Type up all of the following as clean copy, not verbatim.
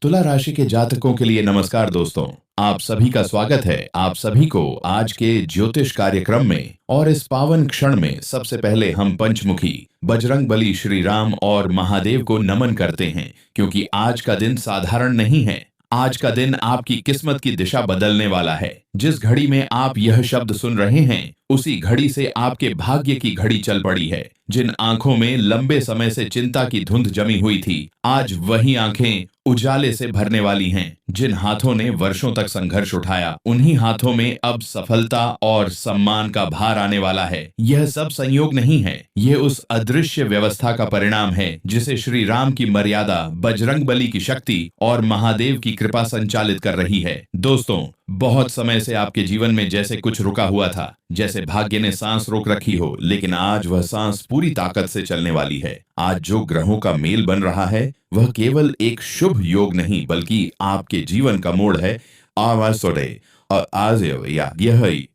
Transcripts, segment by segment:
तुला राशि के जातकों के लिए नमस्कार दोस्तों। आप सभी का स्वागत है आप सभी को आज के ज्योतिष कार्यक्रम में। और इस पावन क्षण में सबसे पहले हम पंचमुखी बजरंग बली श्री राम और महादेव को नमन करते हैं, क्योंकि आज का दिन साधारण नहीं है। आज का दिन आपकी किस्मत की दिशा बदलने वाला है। जिस घड़ी में आप यह शब्द सुन रहे हैं, उसी घड़ी से आपके भाग्य की घड़ी चल पड़ी है। जिन आंखों में लंबे समय से चिंता की धुंध जमी हुई थी, आज वही आंखें उजाले से भरने वाली हैं। जिन हाथों ने वर्षों तक संघर्ष उठाया, उन्हीं हाथों में अब सफलता और सम्मान का भार आने वाला है। यह सब संयोग नहीं है, यह उस अदृश्य व्यवस्था का परिणाम है जिसे श्री राम की मर्यादा, बजरंग बली की शक्ति और महादेव की कृपा संचालित कर रही है। दोस्तों, बहुत समय से आपके जीवन में जैसे कुछ रुका हुआ था, जैसे भाग्य ने सांस रोक रखी हो, लेकिन आज वह सांस पूरी ताकत से चलने वाली है। आज जो ग्रहों का मेल बन रहा है, वह केवल एक शुभ योग नहीं बल्कि आपके जीवन का मोड़ है। और आज यह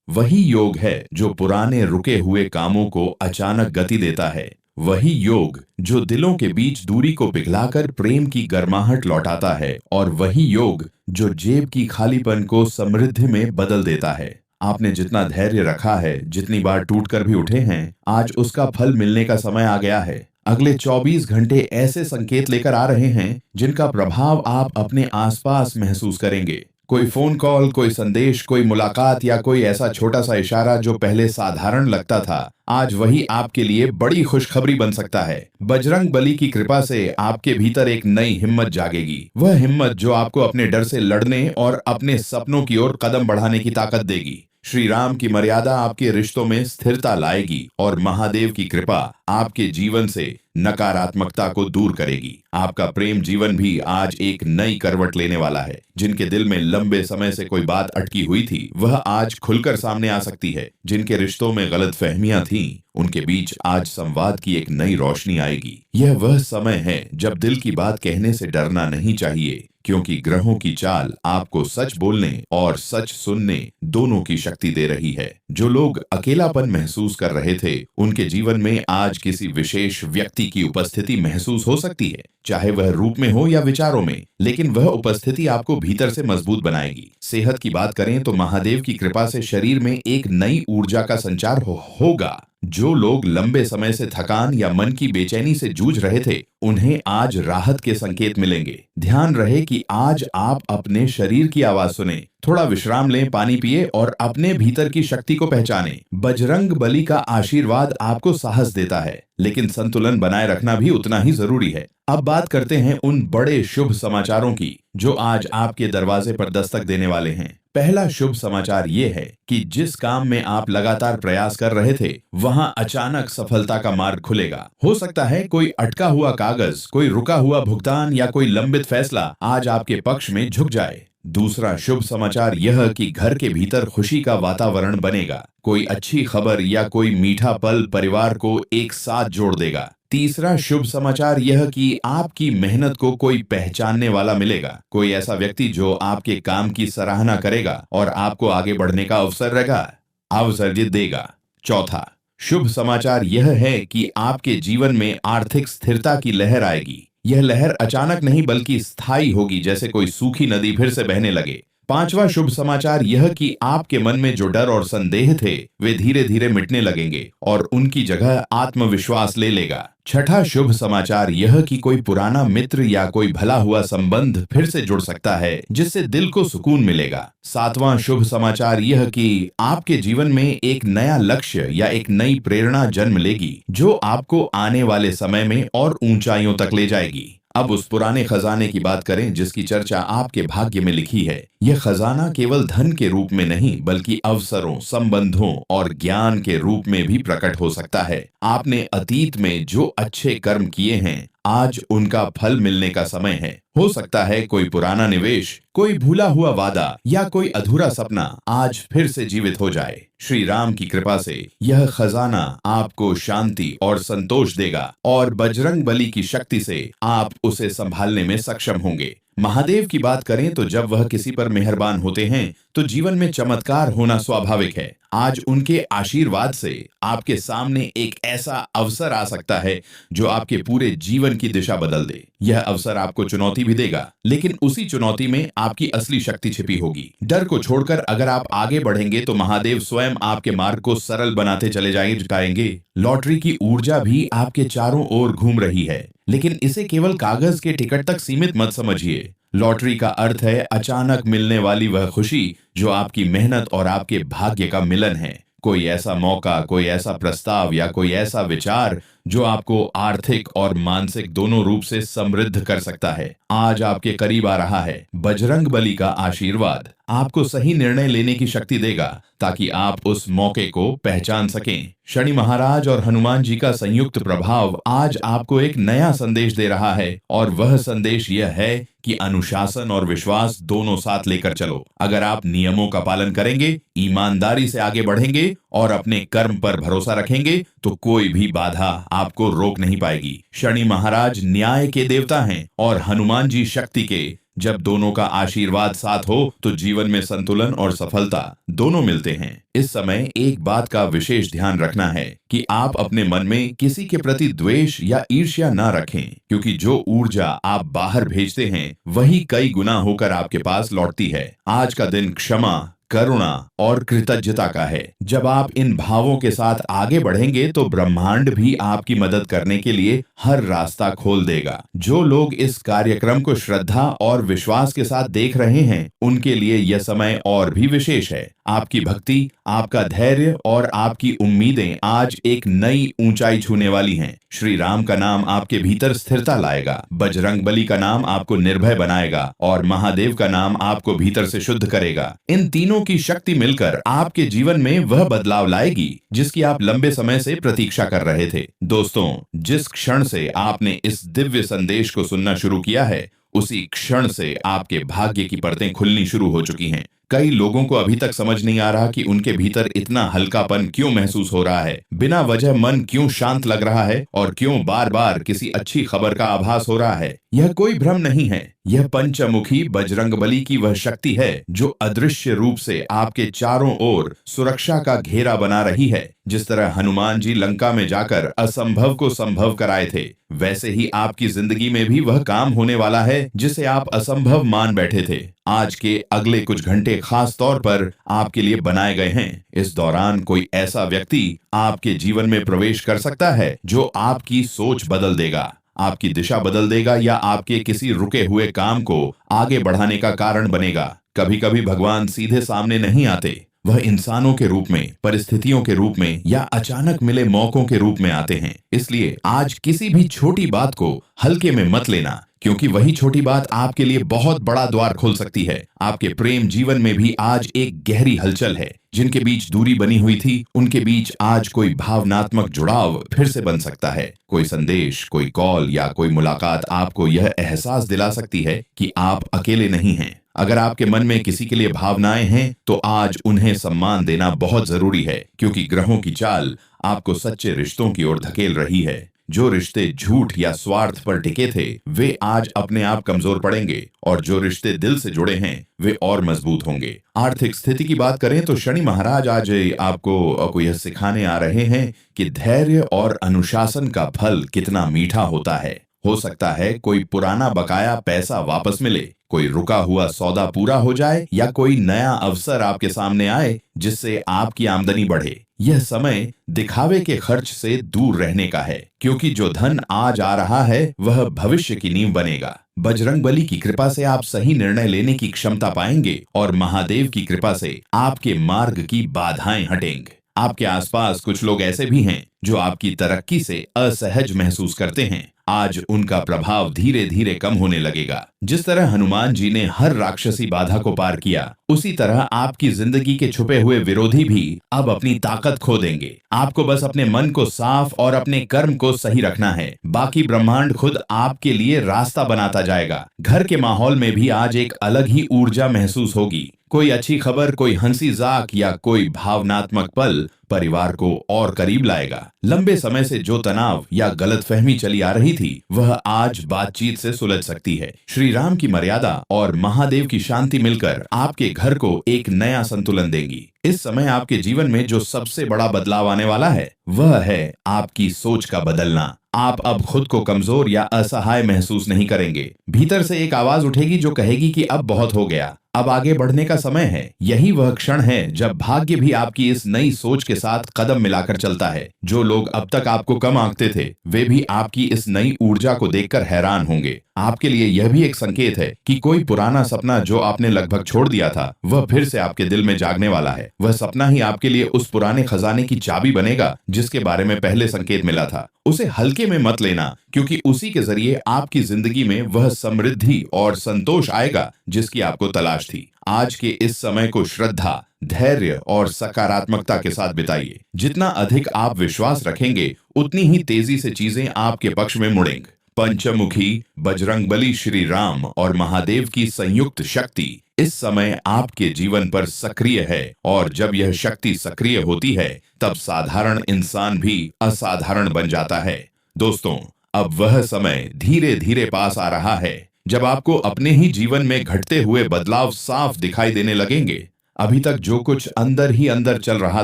वही योग है जो पुराने रुके हुए कामों को अचानक गति देता है। वही योग जो दिलों के बीच दूरी को पिघलाकर प्रेम की गर्माहट लौटाता है, और वही योग जो जेब की खालीपन को समृद्धि में बदल देता है। आपने जितना धैर्य रखा है, जितनी बार टूटकर भी उठे हैं, आज उसका फल मिलने का समय आ गया है। अगले 24 घंटे ऐसे संकेत लेकर आ रहे हैं जिनका प्रभाव आप अपने आसपास महसूस करेंगे। कोई फोन कॉल, कोई संदेश, कोई मुलाकात या कोई ऐसा छोटा सा इशारा जो पहले साधारण लगता था, आज वही आपके लिए बड़ी खुशखबरी बन सकता है। बजरंग बली की कृपा से आपके भीतर एक नई हिम्मत जागेगी। वह हिम्मत जो आपको अपने डर से लड़ने और अपने सपनों की ओर कदम बढ़ाने की ताकत देगी। श्री राम की मर्यादा आपके रिश्तों में स्थिरता लाएगी, और महादेव की कृपा आपके जीवन से नकारात्मकता को दूर करेगी। आपका प्रेम जीवन भी आज एक नई करवट लेने वाला है। जिनके दिल में लंबे समय से कोई बात अटकी हुई थी, वह आज खुलकर सामने आ सकती है। जिनके रिश्तों में गलतफहमियां थीं, उनके बीच आज संवाद की एक नई रोशनी आएगी। यह वह समय है जब दिल की बात कहने से डरना नहीं चाहिए, क्योंकि ग्रहों की चाल आपको सच बोलने और सच सुनने दोनों की शक्ति दे रही है। जो लोग अकेलापन महसूस कर रहे थे, उनके जीवन में आज किसी विशेष व्यक्ति की उपस्थिति महसूस हो सकती है, चाहे वह रूप में हो या विचारों में, लेकिन वह उपस्थिति आपको भीतर से मजबूत बनाएगी। सेहत की बात करें तो महादेव की कृपा से शरीर में एक नई ऊर्जा का संचार होगा। जो लोग लंबे समय से थकान या मन की बेचैनी से जूझ रहे थे, उन्हें आज राहत के संकेत मिलेंगे। ध्यान रहे कि आज आप अपने शरीर की आवाज सुने, थोड़ा विश्राम लें, पानी पिए और अपने भीतर की शक्ति को पहचानें। बजरंग बली का आशीर्वाद आपको साहस देता है, लेकिन संतुलन बनाए रखना भी उतना ही जरूरी है। अब बात करते हैं उन बड़े शुभ समाचारों की जो आज आपके दरवाजे पर दस्तक देने वाले हैं। पहला शुभ समाचार ये है कि जिस काम में आप लगातार प्रयास कर रहे थे, वहां अचानक सफलता का मार्ग खुलेगा। हो सकता है कोई अटका हुआ कागज, कोई रुका हुआ भुगतान या कोई लंबित फैसला आज आपके पक्ष में झुक जाए। दूसरा शुभ समाचार यह कि घर के भीतर खुशी का वातावरण बनेगा। कोई अच्छी खबर या कोई मीठा पल परिवार को एक साथ जोड़ देगा। तीसरा शुभ समाचार यह कि आपकी मेहनत को कोई पहचानने वाला मिलेगा। कोई ऐसा व्यक्ति जो आपके काम की सराहना करेगा और आपको आगे बढ़ने का अवसर देगा। चौथा शुभ समाचार यह है कि आपके जीवन में आर्थिक स्थिरता की लहर आएगी। यह लहर अचानक नहीं बल्कि स्थायी होगी, जैसे कोई सूखी नदी फिर से बहने लगे। पांचवा शुभ समाचार यह कि आपके मन में जो डर और संदेह थे, वे धीरे धीरे मिटने लगेंगे और उनकी जगह आत्मविश्वास ले लेगा। छठा शुभ समाचार यह कि कोई पुराना मित्र या कोई भला हुआ संबंध फिर से जुड़ सकता है, जिससे दिल को सुकून मिलेगा। सातवां शुभ समाचार यह कि आपके जीवन में एक नया लक्ष्य या एक नई प्रेरणा जन्म लेगी, जो आपको आने वाले समय में और ऊंचाइयों तक ले जाएगी। अब उस पुराने खजाने की बात करें जिसकी चर्चा आपके भाग्य में लिखी है। यह खजाना केवल धन के रूप में नहीं बल्कि अवसरों, संबंधों और ज्ञान के रूप में भी प्रकट हो सकता है। आपने अतीत में जो अच्छे कर्म किए हैं, आज उनका फल मिलने का समय है। हो सकता है कोई पुराना निवेश, कोई भूला हुआ वादा या कोई अधूरा सपना आज फिर से जीवित हो जाए। श्री राम की कृपा से यह खजाना आपको शांति और संतोष देगा, और बजरंग बली की शक्ति से आप उसे संभालने में सक्षम होंगे। महादेव की बात करें तो जब वह किसी पर मेहरबान होते हैं तो जीवन में चमत्कार होना स्वाभाविक है। आज उनके आशीर्वाद से आपके सामने एक ऐसा अवसर आ सकता है जो आपके पूरे जीवन की दिशा बदल दे। यह अवसर आपको चुनौती भी देगा, लेकिन उसी चुनौती में आपकी असली शक्ति छिपी होगी। डर को छोड़कर अगर आप आगे बढ़ेंगे तो महादेव स्वयं आपके मार्ग को सरल बनाते चले जाएंगे। लॉटरी की ऊर्जा भी आपके चारों ओर घूम रही है, लेकिन इसे केवल कागज के टिकट तक सीमित मत समझिए। लॉटरी का अर्थ है अचानक मिलने वाली वह खुशी जो आपकी मेहनत और आपके भाग्य का मिलन है। कोई ऐसा मौका, कोई ऐसा प्रस्ताव या कोई ऐसा विचार जो आपको आर्थिक और मानसिक दोनों रूप से समृद्ध कर सकता है, आज आपके करीब आ रहा है। बजरंग बली का आशीर्वाद आपको सही निर्णय लेने की शक्ति देगा ताकि आप उस मौके को पहचान सकें। शनि महाराज और हनुमान जी का संयुक्त प्रभाव आज आपको एक नया संदेश दे रहा है, और वह संदेश यह है कि अनुशासन और विश्वास दोनों साथ लेकर चलो। अगर आप नियमों का पालन करेंगे, ईमानदारी से आगे बढ़ेंगे और अपने कर्म पर भरोसा रखेंगे तो कोई भी बाधा आपको रोक नहीं पाएगी। शनि महाराज न्याय के देवता हैं और हनुमान जी शक्ति के। जब दोनों का आशीर्वाद साथ हो तो जीवन में संतुलन और सफलता दोनों मिलते हैं। इस समय एक बात का विशेष ध्यान रखना है कि आप अपने मन में किसी के प्रति द्वेष या ईर्ष्या न रखें, क्योंकि जो ऊर्जा आप बाहर भेजते हैं वही कई गुना होकर आपके पास लौटती है। आज का दिन क्षमा, करुणा और कृतज्ञता का है। जब आप इन भावों के साथ आगे बढ़ेंगे तो ब्रह्मांड भी आपकी मदद करने के लिए हर रास्ता खोल देगा। जो लोग इस कार्यक्रम को श्रद्धा और विश्वास के साथ देख रहे हैं उनके लिए यह समय और भी विशेष है। आपकी भक्ति, आपका धैर्य और आपकी उम्मीदें आज एक नई ऊंचाई छूने वाली हैं। श्री राम का नाम आपके भीतर स्थिरता लाएगा, बजरंग बली का नाम आपको निर्भय बनाएगा और महादेव का नाम आपको भीतर से शुद्ध करेगा। इन तीनों की शक्ति मिलकर आपके जीवन में वह बदलाव लाएगी जिसकी आप लंबे समय से प्रतीक्षा कर रहे थे। दोस्तों, जिस क्षण से आपने इस दिव्य संदेश को सुनना शुरू किया है उसी क्षण से आपके भाग्य की परतें खुलनी शुरू हो चुकी हैं। कई लोगों को अभी तक समझ नहीं आ रहा कि उनके भीतर इतना हल्कापन क्यों महसूस हो रहा है, बिना वजह मन क्यों शांत लग रहा है और क्यों बार बार किसी अच्छी खबर का आभास हो रहा है। यह कोई भ्रम नहीं है, यह पंचमुखी बजरंगबली की वह शक्ति है जो अदृश्य रूप से आपके चारों ओर सुरक्षा का घेरा बना रही है। जिस तरह हनुमान जी लंका में जाकर असंभव को संभव कराए थे, वैसे ही आपकी जिंदगी में भी वह काम होने वाला है जिसे आप असंभव मान बैठे थे। आज के अगले कुछ घंटे खास तौर पर आपके लिए बनाए गए हैं। इस दौरान कोई ऐसा व्यक्ति आपके जीवन में प्रवेश कर सकता है जो आपकी सोच बदल देगा, आपकी दिशा बदल देगा या आपके किसी रुके हुए काम को आगे बढ़ाने का कारण बनेगा। कभी कभी भगवान सीधे सामने नहीं आते, वह इंसानों के रूप में, परिस्थितियों के रूप में या अचानक मिले मौकों के रूप में आते हैं। इसलिए आज किसी भी छोटी बात को हल्के में मत लेना, क्योंकि वही छोटी बात आपके लिए बहुत बड़ा द्वार खोल सकती है। आपके प्रेम जीवन में भी आज एक गहरी हलचल है। जिनके बीच दूरी बनी हुई थी उनके बीच आज कोई भावनात्मक जुड़ाव फिर से बन सकता है। कोई संदेश, कोई कॉल या कोई मुलाकात आपको यह एहसास दिला सकती है कि आप अकेले नहीं हैं। अगर आपके मन में किसी के लिए भावनाएं हैं तो आज उन्हें सम्मान देना बहुत जरूरी है, क्योंकि ग्रहों की चाल आपको सच्चे रिश्तों की ओर धकेल रही है। जो रिश्ते झूठ या स्वार्थ पर टिके थे वे आज अपने आप कमजोर पड़ेंगे और जो रिश्ते दिल से जुड़े हैं वे और मजबूत होंगे। आर्थिक स्थिति की बात करें तो शनि महाराज आज आपको यह सिखाने आ रहे हैं कि धैर्य और अनुशासन का फल कितना मीठा होता है। हो सकता है कोई पुराना बकाया पैसा वापस मिले, कोई रुका हुआ सौदा पूरा हो जाए या कोई नया अवसर आपके सामने आए जिससे आपकी आमदनी बढ़े। यह समय दिखावे के खर्च से दूर रहने का है, क्योंकि जो धन आज आ रहा है वह भविष्य की नींव बनेगा। बजरंगबली की कृपा से आप सही निर्णय लेने की क्षमता पाएंगे और महादेव की कृपा से आपके मार्ग की बाधाएं हटेंगे। आपके आसपास कुछ लोग ऐसे भी हैं जो आपकी तरक्की से असहज महसूस करते हैं। आज उनका प्रभाव धीरे धीरे कम होने लगेगा। जिस तरह हनुमान जी ने हर राक्षसी बाधा को पार किया, उसी तरह आपकी जिंदगी के छुपे हुए विरोधी भी अब अपनी ताकत खो देंगे। आपको बस अपने मन को साफ और अपने कर्म को सही रखना है, बाकी ब्रह्मांड खुद आपके लिए रास्ता बनाता जाएगा। घर के माहौल में भी आज एक अलग ही ऊर्जा महसूस होगी, कोई अच्छी खबर, कोई हंसी जाक या कोई भावनात्मक पल परिवार को और करीब लाएगा। लंबे समय से जो तनाव या गलतफहमी चली आ रही थी, वह आज बातचीत से सुलझ सकती है। श्री राम की मर्यादा और महादेव की शांति मिलकर आपके घर को एक नया संतुलन देंगी। इस समय आपके जीवन में जो सबसे बड़ा बदलाव आने वाला है, वह है आपकी सोच का बदलना। आप अब खुद को कमजोर या असहाय महसूस नहीं करेंगे। भीतर से एक आवाज उठेगी जो कहेगी कि अब बहुत हो गया, अब आगे बढ़ने का समय है। यही वह क्षण है जब भाग्य भी आपकी इस नई सोच के साथ कदम मिलाकर चलता है। जो लोग अब तक आपको कम आंकते थे, वे भी आपकी इस नई ऊर्जा को देखकर हैरान होंगे। आपके लिए यह भी एक संकेत है कि कोई पुराना सपना जो आपने लगभग छोड़ दिया था, वह फिर से आपके दिल में जागने वाला है। वह सपना ही आपके लिए उस पुराने खजाने की चाबी बनेगा जिसके बारे में पहले संकेत मिला था। उसे हल्के में मत लेना, क्योंकि उसी के जरिए आपकी जिंदगी में वह समृद्धि और संतोष आएगा जिसकी आपको तलाश थी। आज के इस समय को श्रद्धा, धैर्य और सकारात्मकता के साथ बिताइए। जितना अधिक आप विश्वास रखेंगे, उतनी ही तेजी से चीजें आपके पक्ष में मुड़ेंगी। पंचमुखी बजरंगबली श्री राम और महादेव की संयुक्त शक्ति इस समय आपके जीवन पर सक्रिय है, और जब यह शक्ति सक्रिय होती है, तब साधारण इंसान भी असाधारण बन जाता है। दोस्तों, अब वह समय धीरे धीरे पास आ रहा है जब आपको अपने ही जीवन में घटते हुए बदलाव साफ दिखाई देने लगेंगे। अभी तक जो कुछ अंदर ही अंदर चल रहा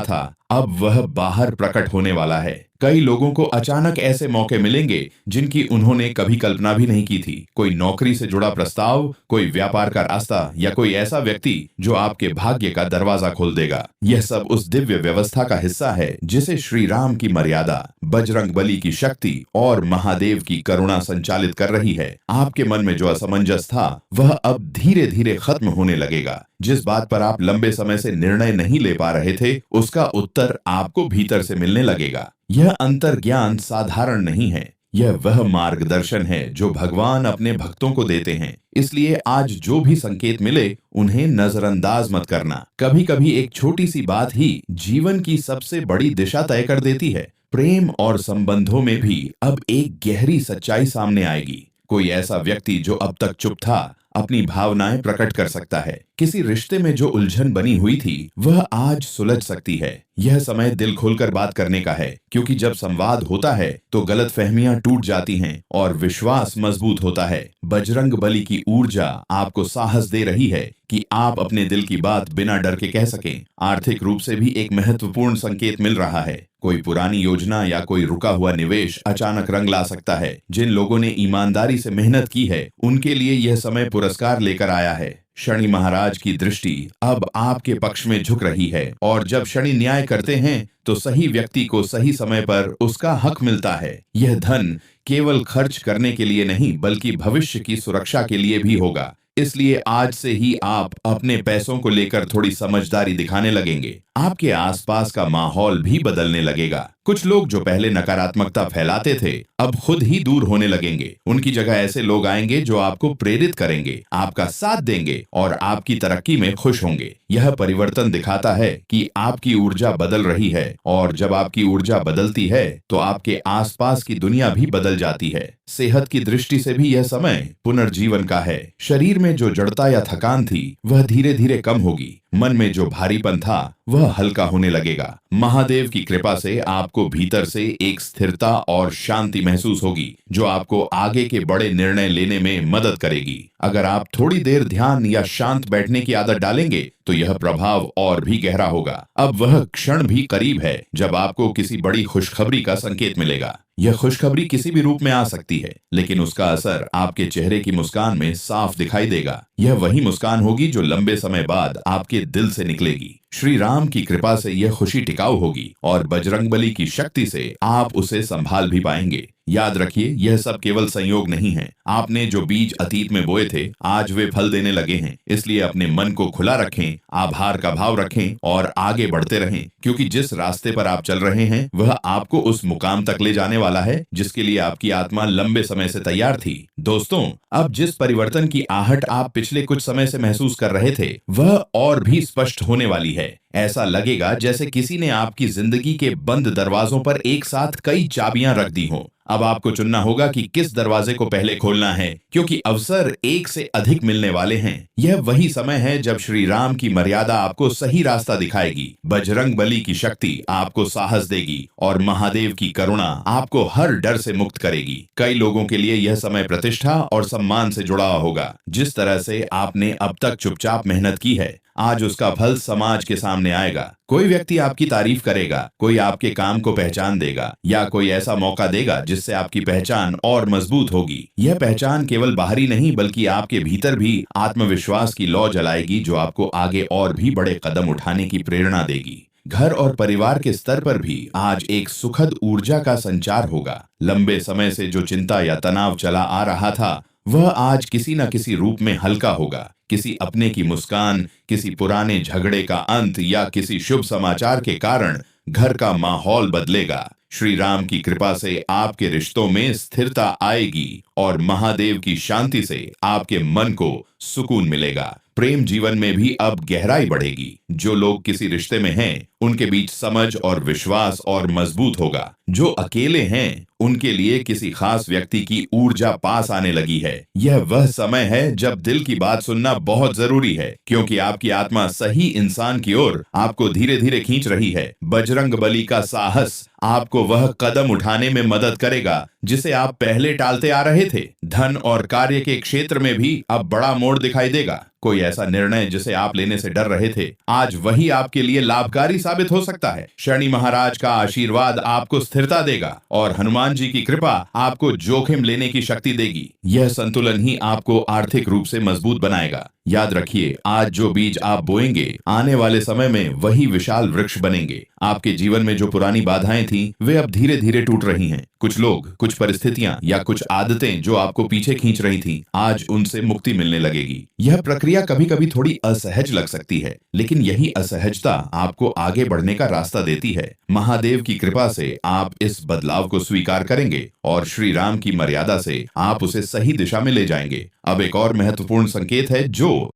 था, अब वह बाहर प्रकट होने वाला है। कई लोगों को अचानक ऐसे मौके मिलेंगे जिनकी उन्होंने कभी कल्पना भी नहीं की थी। कोई नौकरी से जुड़ा प्रस्ताव, कोई व्यापार का रास्ता या कोई ऐसा व्यक्ति जो आपके भाग्य का दरवाजा खोल देगा। यह सब उस दिव्य व्यवस्था का हिस्सा है जिसे श्री राम की मर्यादा, बजरंगबली की शक्ति और महादेव की करुणा संचालित कर रही है। आपके मन में जो असमंजस था, वह अब धीरे धीरे खत्म होने लगेगा। जिस बात पर आप लंबे समय से निर्णय नहीं ले पा रहे थे, उसका उत्तर आपको भीतर से मिलने लगेगा। यह अंतर्ज्ञान साधारण नहीं है, यह वह मार्गदर्शन है जो भगवान अपने भक्तों को देते हैं। इसलिए आज जो भी संकेत मिले, उन्हें नजरअंदाज मत करना। कभी कभी एक छोटी सी बात ही जीवन की सबसे बड़ी दिशा तय कर देती है। प्रेम और संबंधों में भी अब एक गहरी सच्चाई सामने आएगी। कोई ऐसा व्यक्ति जो अब तक चुप था, अपनी भावनाएं प्रकट कर सकता है। किसी रिश्ते में जो उलझन बनी हुई थी, वह आज सुलझ सकती है। यह समय दिल खोलकर बात करने का है, क्योंकि जब संवाद होता है तो गलतफहमियां टूट जाती हैं और विश्वास मजबूत होता है। बजरंगबली की ऊर्जा आपको साहस दे रही है कि आप अपने दिल की बात बिना डर के कह सकें। आर्थिक रूप से भी एक महत्वपूर्ण संकेत मिल रहा है। कोई पुरानी योजना या कोई रुका हुआ निवेश अचानक रंग ला सकता है। जिन लोगों ने ईमानदारी से मेहनत की है, उनके लिए यह समय पुरस्कार लेकर आया है। शनि महाराज की दृष्टि अब आपके पक्ष में झुक रही है, और जब शनि न्याय करते हैं तो सही व्यक्ति को सही समय पर उसका हक मिलता है। यह धन केवल खर्च करने के लिए नहीं, बल्कि भविष्य की सुरक्षा के लिए भी होगा। इसलिए आज से ही आप अपने पैसों को लेकर थोड़ी समझदारी दिखाने लगेंगे। आपके आसपास का माहौल भी बदलने लगेगा। कुछ लोग जो पहले नकारात्मकता फैलाते थे, अब खुद ही दूर होने लगेंगे। उनकी जगह ऐसे लोग आएंगे जो आपको प्रेरित करेंगे, आपका साथ देंगे और आपकी तरक्की में खुश होंगे। यह परिवर्तन दिखाता है कि आपकी ऊर्जा बदल रही है, और जब आपकी ऊर्जा बदलती है तो आपके आसपास की दुनिया भी बदल जाती है। सेहत की दृष्टि से भी यह समय पुनर्जीवन का है। शरीर में जो जड़ता या थकान थी, वह धीरे धीरे कम होगी। मन में जो भारीपन था, वह हल्का होने लगेगा। महादेव की कृपा से आपको भीतर से एक स्थिरता और शांति महसूस होगी, जो आपको आगे के बड़े निर्णय लेने में मदद करेगी। अगर आप थोड़ी देर ध्यान या शांत बैठने की आदत डालेंगे, तो यह प्रभाव और भी गहरा होगा। अब वह क्षण भी करीब है जब आपको किसी बड़ी खुशखबरी का संकेत मिलेगा। यह खुशखबरी किसी भी रूप में आ सकती है, लेकिन उसका असर आपके चेहरे की मुस्कान में साफ दिखाई देगा। यह वही मुस्कान होगी जो लंबे समय बाद आपके दिल से निकलेगी। श्री राम की कृपा से यह खुशी टिकाऊ होगी, और बजरंगबली की शक्ति से आप उसे संभाल भी पाएंगे। याद रखिए, यह सब केवल संयोग नहीं है। आपने जो बीज अतीत में बोए थे, आज वे फल देने लगे हैं। इसलिए अपने मन को खुला रखें, आभार का भाव रखें और आगे बढ़ते रहें, क्योंकि जिस रास्ते पर आप चल रहे हैं, वह आपको उस मुकाम तक ले जाने वाला है जिसके लिए आपकी आत्मा लंबे समय से तैयार थी। दोस्तों, अब जिस परिवर्तन की आहट आप पिछले कुछ समय से महसूस कर रहे थे, वह और भी स्पष्ट होने वाली है। ऐसा लगेगा जैसे किसी ने आपकी जिंदगी के बंद दरवाजों पर एक साथ कई चाबियां रख दी हों। अब आपको चुनना होगा कि किस दरवाजे को पहले खोलना है, क्योंकि अवसर एक से अधिक मिलने वाले हैं। यह वही समय है जब श्री राम की मर्यादा आपको सही रास्ता दिखाएगी, बजरंग बली की शक्ति आपको साहस देगी और महादेव की करुणा आपको हर डर से मुक्त करेगी। कई लोगों के लिए यह समय प्रतिष्ठा और सम्मान से जुड़ा होगा। जिस तरह से आपने अब तक चुपचाप मेहनत की है, आज उसका फल समाज के सामने आएगा। कोई व्यक्ति आपकी तारीफ करेगा, कोई आपके काम को पहचान देगा या कोई ऐसा मौका देगा जिससे आपकी पहचान और मजबूत होगी। यह पहचान केवल बाहरी नहीं बल्कि आपके भीतर भी आत्मविश्वास की लौ जलाएगी, जो आपको आगे और भी बड़े कदम उठाने की प्रेरणा देगी। घर और परिवार के स्तर पर भी आज एक सुखद ऊर्जा का संचार होगा। लंबे समय से जो चिंता या तनाव चला आ रहा था, वह आज किसी न किसी रूप में हल्का होगा। किसी अपने की मुस्कान, किसी पुराने झगड़े का अंत या किसी शुभ समाचार के कारण घर का माहौल बदलेगा। श्री राम की कृपा से आपके रिश्तों में स्थिरता आएगी और महादेव की शांति से आपके मन को सुकून मिलेगा। प्रेम जीवन में भी अब गहराई बढ़ेगी। जो लोग किसी रिश्ते में हैं, उनके बीच समझ और विश्वास और मजबूत होगा। जो अकेले हैं, उनके लिए किसी खास व्यक्ति की ऊर्जा पास आने लगी है। यह वह समय है जब दिल की बात सुनना बहुत जरूरी है, क्योंकि आपकी आत्मा सही इंसान की ओर आपको धीरे धीरे खींच रही है। बजरंग बली का साहस आपको वह कदम उठाने में मदद करेगा जिसे आप पहले टालते आ रहे थे। धन और कार्य के क्षेत्र में भी अब बड़ा मोड़ दिखाई देगा। कोई ऐसा निर्णय जिसे आप लेने से डर रहे थे, आज वही आपके लिए लाभकारी साबित हो सकता है। शनि महाराज का आशीर्वाद आपको स्थिरता देगा और हनुमान जी की कृपा आपको जोखिम लेने की शक्ति देगी। यह संतुलन ही आपको आर्थिक रूप से मजबूत बनाएगा। याद रखिए, आज जो बीज आप बोएंगे, आने वाले समय में वही विशाल वृक्ष बनेंगे। आपके जीवन में जो पुरानी बाधाएं थीं, वे अब धीरे धीरे टूट रही हैं। कुछ लोग, कुछ परिस्थितियां या कुछ आदतें जो आपको पीछे खींच रही थीं, आज उनसे मुक्ति मिलने लगेगी। यह प्रक्रिया कभी कभी थोड़ी असहज लग सकती है, लेकिन यही असहजता आपको आगे बढ़ने का रास्ता देती है। महादेव की कृपा से आप इस बदलाव को स्वीकार करेंगे और श्री राम की मर्यादा से आप उसे सही दिशा में ले जाएंगे। अब एक और महत्वपूर्ण संकेत है जो